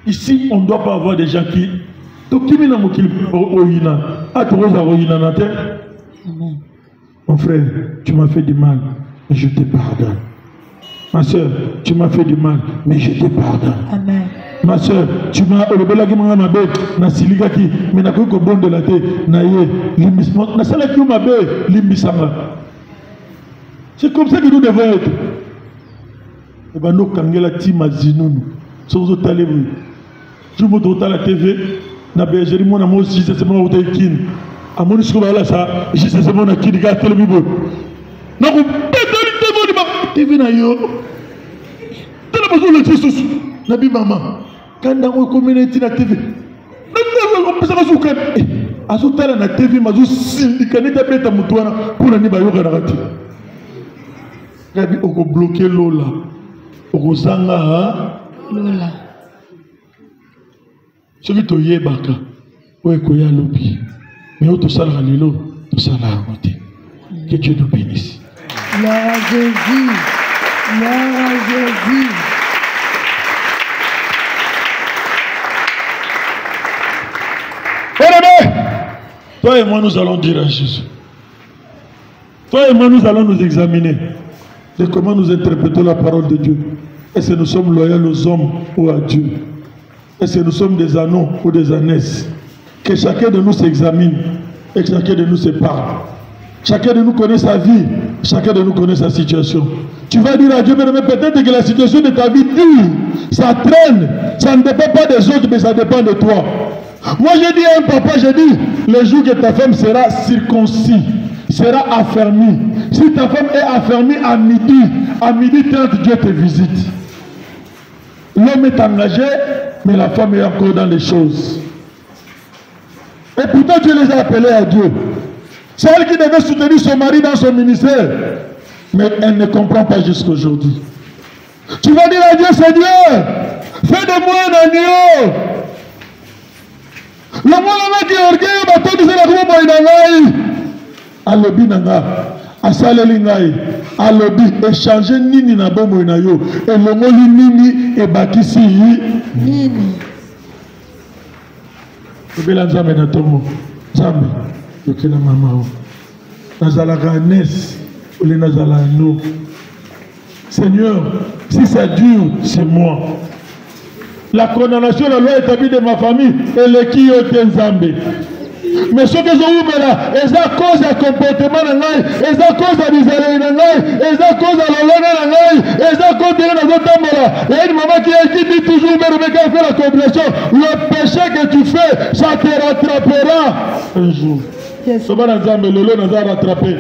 Ici, on ne doit pas avoir des gens qui... Mon frère, tu m'as fait du mal, mais je te pardonne. Ma soeur, tu m'as fait du mal, mais je te pardonne. Amen. Ma soeur, tu m'as mais de la c'est comme ça que nous devons être. Et bien, nous, Kangela Tima Zinunu, sommes au Talébou. Je me trouve à la TV, na bergerie, mon amour, si c'est mon hôtel Kin. À mon issoula, là, ça, je sais c'est mon akini, gars, télébibo. Non, vous pétez TV na yo. Télébibo, le Jesus, Nabi Maman. Quand on communauté na TV. On peut savoir ce qu'on fait. Azotala na TV, mazu sindikane tabeta mutuana, pour la niba yoga na rati. Gabi, on peut bloquer Lola. On zanga Lola. Celui qui est baka, ouais koya lobi, mais autre ça la lilo, tout ça la raconté. Que Dieu nous bénisse. Gloire à Jésus, gloire à Jésus. Bien-aimé, toi et moi nous allons dire à Jésus. Toi et moi nous allons nous examiner de comment nous interprétons la parole de Dieu. Est-ce que nous sommes loyaux aux hommes ou à Dieu? Est-ce que nous sommes des anneaux ou des ânesses? Que chacun de nous s'examine et que chacun de nous se parle. Chacun de nous connaît sa vie, chacun de nous connaît sa situation. Tu vas dire à Dieu, mais peut-être que la situation de ta vie dure, ça traîne, ça ne dépend pas des autres, mais ça dépend de toi. Moi j'ai dit à un papa, j'ai dit, le jour que ta femme sera circoncis, sera affermie. Si ta femme est affermie à midi 30, Dieu te visite. L'homme est engagé, mais la femme est encore dans les choses. Et pourtant Dieu les a appelés à Dieu. C'est elle qui devait soutenir son mari dans son ministère. Mais elle ne comprend pas jusqu'à aujourd'hui. Tu vas dire à Dieu, Seigneur, fais de moi un agneau. Le monde qui est orgueilleux, bateau disait la groupe Moïdangaï. Alobi nanga, asaleli ngai, alobi, échanger nini na bomo na yo, et longoli nini et bakisi nini. Obela nzambe na tomo, nzambe, yokela mama o. Nazalaka nes, ou les nazala no. Seigneur, si ça dure, c'est moi. La condamnation de la loi établie de ma famille, et le qui est nzambe. Mais ce que je vous mets là, c'est à cause du comportement de l'œil, c'est à cause de l'israël de l'œil, c'est à cause de la langue de l'œil, c'est à cause de notre là. Il y a une maman qui dit toujours, mais quand elle fait la compréhension, le péché que tu fais, ça te rattrapera un jour. Ce va dans Zambé, le lot nous a rattrapé.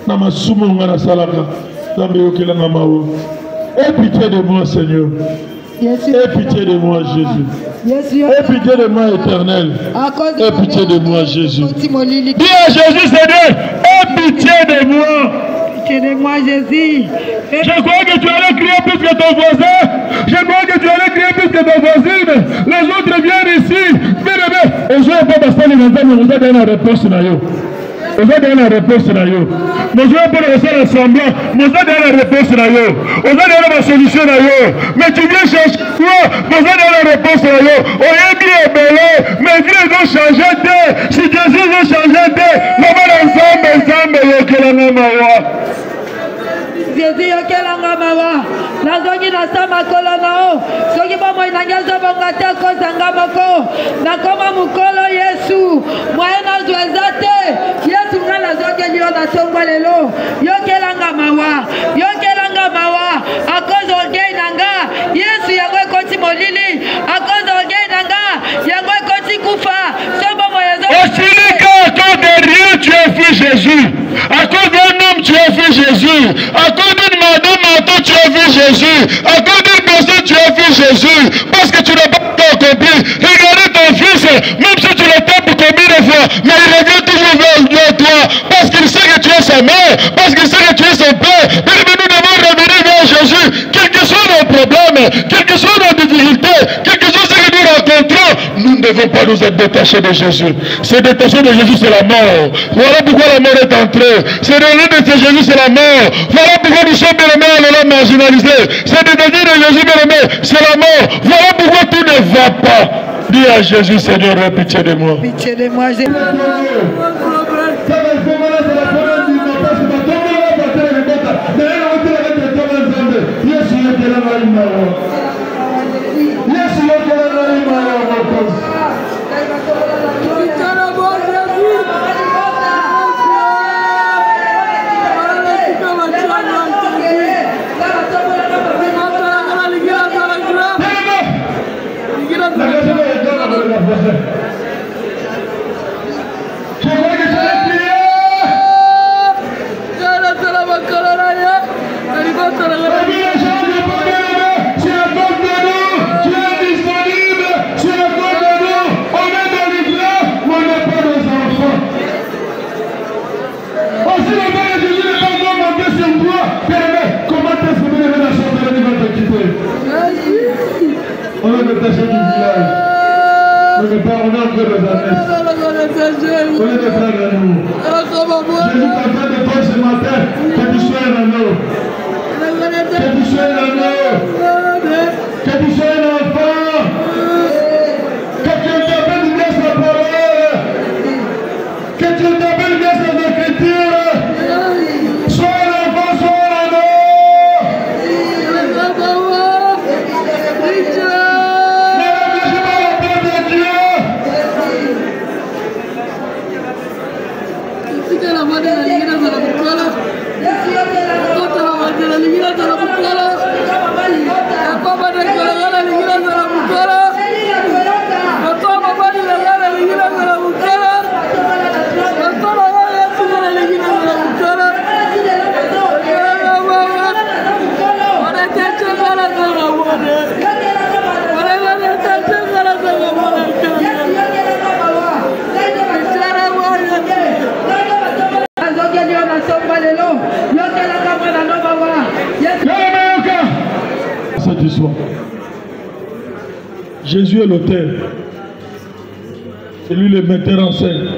Nama sumo ngana salaka. Zambé okela ngamao. Aie pitié de moi, Seigneur. Aie pitié de moi, Jésus. Aie pitié de moi, Éternel. Aie pitié de moi, Jésus. Dis à Jésus, Seigneur, aie pitié de moi. Pitié de moi, Jésus. Je crois que tu allais crier plus que ton voisin. Je crois que tu allais crier plus que ton voisine. Les autres viennent ici. Mais je ne vais pas passer les gens, mais vous avez une réponse. Vous avez la réponse là. Nous ne pas faire semblant. Nous avons la réponse là. Vous avez la solution là. Mais tu viens chercher quoi? Nous avons la réponse là. On est bien belé. Mais Dieu a changé de. Si Jésus a changé de. Nous allons ensemble. Jésus yokelanga mawa nazongi na sama kolonao soki bomo inangezo bongate kozanga moko nakoma mukolo Yesu moye nazwezate Yesu ngala zoke liyo na tongo lelo yokelanga mawa akozo orgueil nanga Yesu yango ekoti molili akozo orgueil nanga yango ekoti kufa sobo moyezo Osilika à cause de rien tu as fait Jésus. À cause d'un homme tu as fait Jésus. À cause d'une madame tu as fait Jésus. À cause d'une personne tu as fait Jésus. Parce que tu n'as pas encore compris. Regardez ton fils, même si tu le tapes combien de fois, mais il revient toujours vers toi. Parce qu'il sait que tu es sa mère. Parce qu'il sait que tu es son père. Mais nous devons revenir vers Jésus. Quel que soit nos problèmes, quel que soit nos difficultés, quel que soit ce que nous rencontrons, nous ne devons pas nous être détachés de Jésus. Se détacher de Jésus, c'est la mort. Voilà pourquoi la mort est entrée. Se détacher de Jésus, c'est la mort. Voilà pourquoi nous sommes bien marginalisés. Se détacher de Jésus, c'est la mort. Voilà pourquoi tout ne va pas. Dis à Jésus, Seigneur, aie pitié de moi. Pitié de moi, Jésus. On est détaché du village. On est pas en ordre de la messe. On est des frères à nous. Jésus t'attend de toi ce matin que tu sois un agneau. Que tu sois un agneau. Que tu sois un enfant. Que tu t'appelles bien sa parole. Que tu t'appelles bien sa écriture. Sois un enfant, sois un agneau. Cette histoire. Jésus est l'auteur. C'est lui le metteur en scène.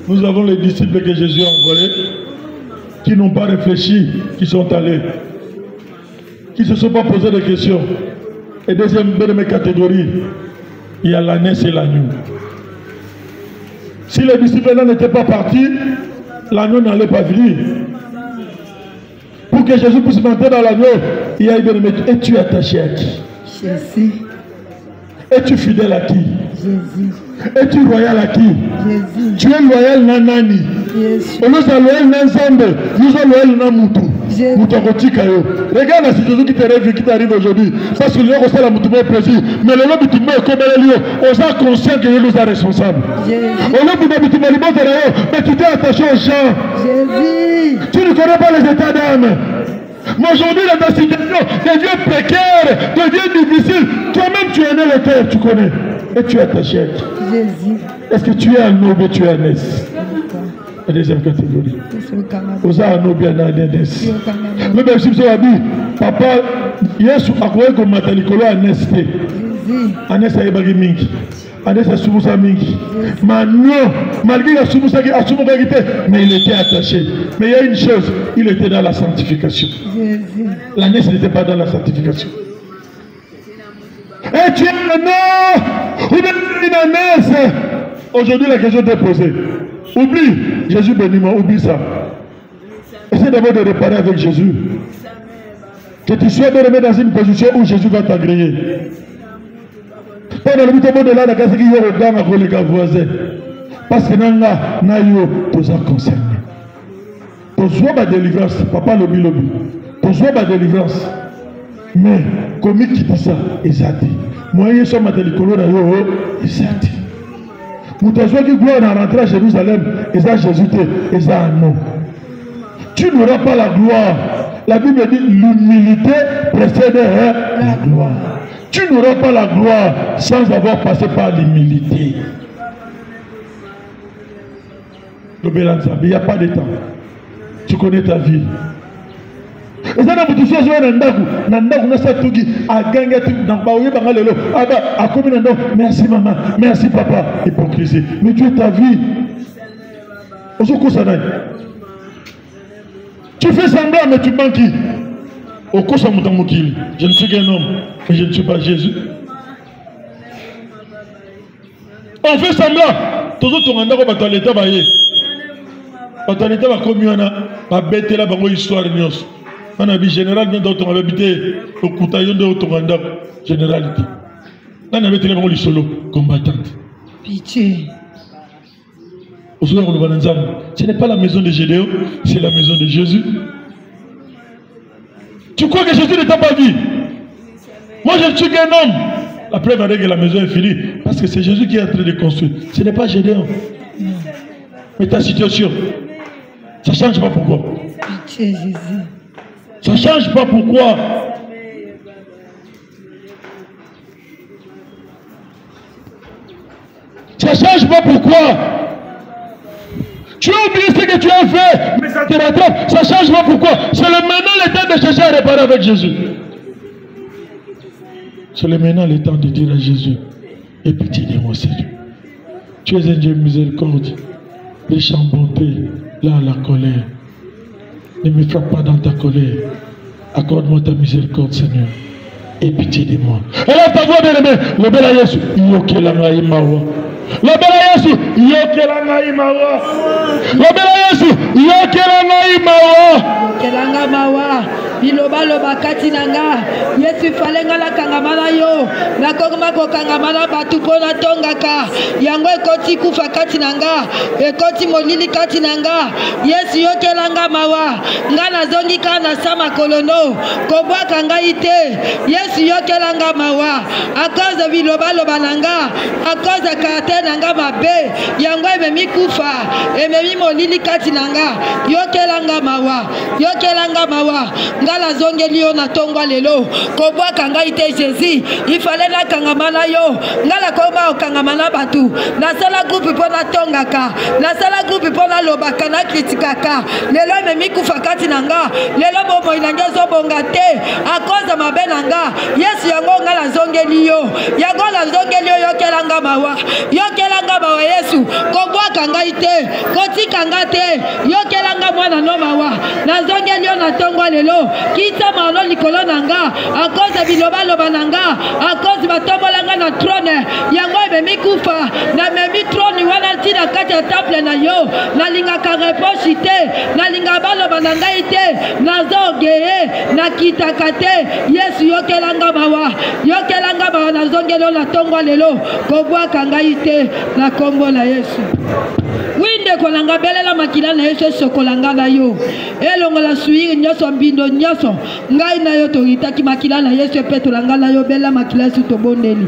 Nous avons les disciples que Jésus a envoyés qui n'ont pas réfléchi, qui sont allés, qui ne se sont pas posé de questions. Et deuxième de mes catégories, il y a l'ânesse et l'agneau. Si les disciples n'étaient pas partis, l'agneau n'allait pas venir. Pour que Jésus puisse monter dans l'agneau, il y a bien aimé. Es-tu attaché à qui? Jésus. Es-tu fidèle à qui? Jésus. Es-tu loyal à qui? Jésus. Tu es loyal à Nani. Jésus. On est loyal à Nzambe. Nous sommes loyal à Moutou. Regarde la situation qui t'arrive aujourd'hui. Parce que le lieu la Moutou est plaisir. Mais le lieu Moutou est comme le lieu. On est conscient que nous sommes responsables. On est Moutou mais tu t'es attaché aux gens. Jésus. Tu ne connais pas les états d'âme. Mais aujourd'hui, dans ta situation, des dieux précaires, des dieux difficiles, toi-même tu es né le cœur, tu connais. Et tu es attaché à qui? Jésus. Est-ce que tu es un noble, tu es un S? La deuxième catégorie. Vous avez un noble, un S. Mais même si vous avez dit, papa, Yesu a croyé que Matalikolo a un S. Un S a ébagi mingi. Un S a soumousa mingi. Mais non, malgré la soumousa qui a soumousa qui était, mais il était attaché. Mais il y a une chose, il était dans la sanctification. La NES n'était pas dans la sanctification. Et tu es un non, ou bien une NES. Aujourd'hui, la question t'est posée. Oublie, Jésus bénis-moi, oublie ça. Essaie d'abord de réparer avec Jésus. Que tu sois de remettre dans une position où Jésus va t'agréer. Pas dans le but de là, la case qui est au dans avec les gars voisins. Parce que n'a yo, tous en concerné. Pour soi, ma délivrance, papa lobby lobby. Pour soi, ma délivrance. Mais, comme qui dit ça, exact. Moi, je suis ma délivrance, exact. Moutazoua qui gloire à rentrer à Jérusalem, et ça Jésus, et ça non. Tu n'auras pas la gloire. La Bible dit l'humilité précède la gloire. Tu n'auras pas la gloire sans avoir passé par l'humilité. Il n'y a pas de temps. Tu connais ta vie. Et ça, merci maman, merci papa. Hypocrisie. Mais tu es ta vie. Tu fais semblant, mais tu manques qui? Je ne suis qu'un homme, mais je ne suis pas Jésus. On fait semblant. Tous les gens qui l'état va commis on a bêté la bango histoire nyos. On a vu général bien d'autres on a habité au Koutayon de Otonganda généralité. On a bêté la bango les solo combattante. Pitié. Ce n'est pas la maison de Gédéon, c'est la maison de Jésus. Tu crois que Jésus ne t'a pas dit? Moi je ne suis qu'un homme. La preuve est que la maison est finie. Parce que c'est Jésus qui est en train de construire. Ce n'est pas Gédéon. Mais ta situation, ça ne change pas pourquoi. Pitié Jésus. Ça ne change pas pourquoi. Ça ne change pas pourquoi. Tu as oublié ce que tu as fait, mais ça te rattrape. Ça ne change pas pourquoi. C'est le maintenant le temps de chercher à réparer avec Jésus. C'est le maintenant le temps de dire à Jésus, aie pitié de moi Seigneur. Tu es un Dieu miséricorde, riche en bonté, là à la colère. Ne me frappe pas dans ta colère. Accorde-moi ta miséricorde Seigneur. Aie pitié de moi. Alors ta voix bien-aimée, le bel à Jésus, yokelanga imawa. Le bel à Jésus, yokelanga imawa. Le bel à Jésus, yokelanga imawa. Yokelanga mawa. Biloba loba kati nanga. Yesu falenga la kangamana yo. Na kongma ko kangamana batu pona tongaka. Yango ekoti kufa kati nanga. Ekoti molili kati nanga. Yesu yokelanga mawa. Ngana zongi kana sama kolono. Kobwa kanga ite. Yesu yokelanga mawa. A cause de biloba loba nanga. A cause de kate nanga mabe. Yango ememi kufa. Ememi molili kati nanga. Yokelanga mawa. Yokelanga mawa. La zongeli yo na tongwa lelo kobwa kanga ite Jésus il fallait la kangamana yo ngala koma okangamana batu na sala groupe pona tongaka na sala groupe pona lobaka na kritikaka lelo memi kufa kati nanga lelo bomo inanga zo bongate a cause mabe nanga Yesu yango ngala zongeli yo yango la zongeli yo kelanga mawa Yesu kobwa kanga ite koti kanga te yo kelanga mwana no mawa na zongeli yo na tongwa lelo kita maolo likolo nanga a cause de biloba loba nanga a cause batombolanga na trône yango ememi kufa na memi trône wana tina na kati ya temple na yo nalingaka reproche te nalinga baloba na ngai te nazogeye nakitaka te Yesu yokelanga bawa nazongelo na tongo lelo kobwaka ngai te na kombo na Yesu winde kolanga belela makila na Yesu sokolanga na yo elongola suiri nyoso mbindo nyoso ngai na yo toritaki makila na Yesu petolanga na yo bela makila Yesu tobondeli